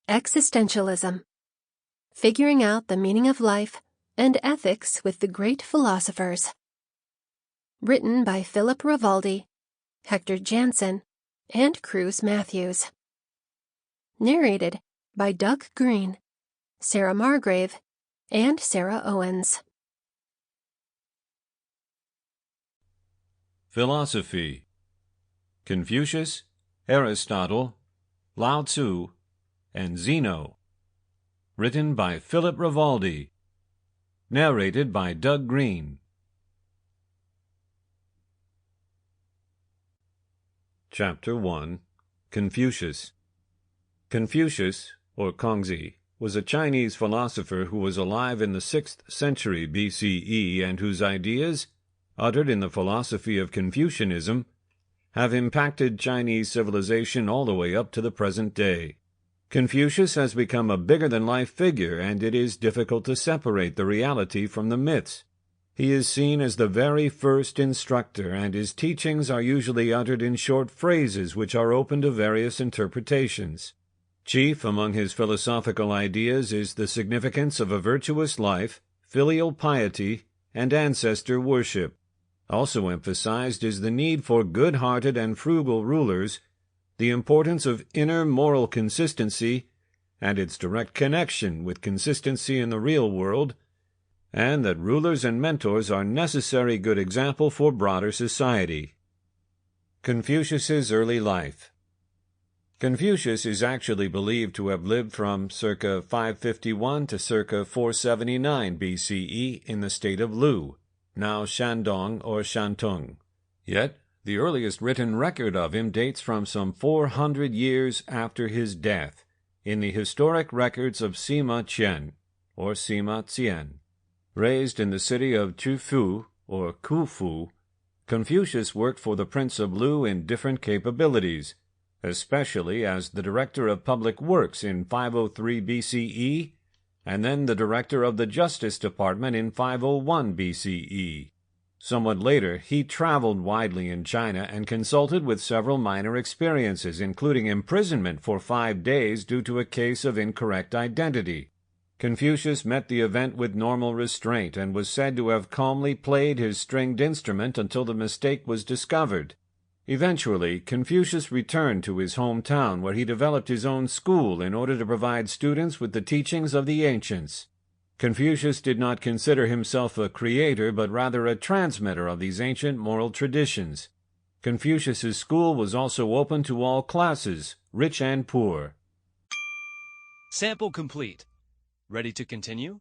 Existentialism. Figuring out the meaning of life and ethics with the great philosophers. Written by Philip Rivaldi, Hector Jansen, and Cruz Matthews. Narrated by Doug Greene, Sarah Margrave, and Sarah Owens. Philosophy. Confucius, Aristotle, Lao Tzu, and Zeno. Written by Philip Rivaldi. Narrated by Doug Greene. Chapter 1. Confucius. Confucius, or Kongzi, was a Chinese philosopher who was alive in the 6th century BCE and whose ideas, uttered in the philosophy of Confucianism, have impacted Chinese civilization all the way up to the present day. Confucius has become a bigger-than-life figure, and it is difficult to separate the reality from the myths. He is seen as the very first instructor, and his teachings are usually uttered in short phrases which are open to various interpretations. Chief among his philosophical ideas is the significance of a virtuous life, filial piety, and ancestor worship. Also emphasized is the need for good-hearted and frugal rulers, the importance of inner moral consistency, and its direct connection with consistency in the real world, and that rulers and mentors are necessary good example for broader society. Confucius's early life. Confucius is actually believed to have lived from circa 551 to circa 479 BCE in the state of Lu, now Shandong or Shantung. Yet, the earliest written record of him dates from some 400 years after his death, in the historic records of Sima Qian, or Sima Qian. Raised in the city of Chufu, or Kufu, Confucius worked for the Prince of Lu in different capabilities, especially as the Director of Public Works in 503 BCE, and then the Director of the Justice Department in 501 BCE. Somewhat later, he traveled widely in China and consulted with several minor experiences, including imprisonment for 5 days due to a case of incorrect identity. Confucius met the event with normal restraint and was said to have calmly played his stringed instrument until the mistake was discovered. Eventually, Confucius returned to his hometown where he developed his own school in order to provide students with the teachings of the ancients. Confucius did not consider himself a creator, but rather a transmitter of these ancient moral traditions. Confucius's school was also open to all classes, rich and poor. Sample complete. Ready to continue?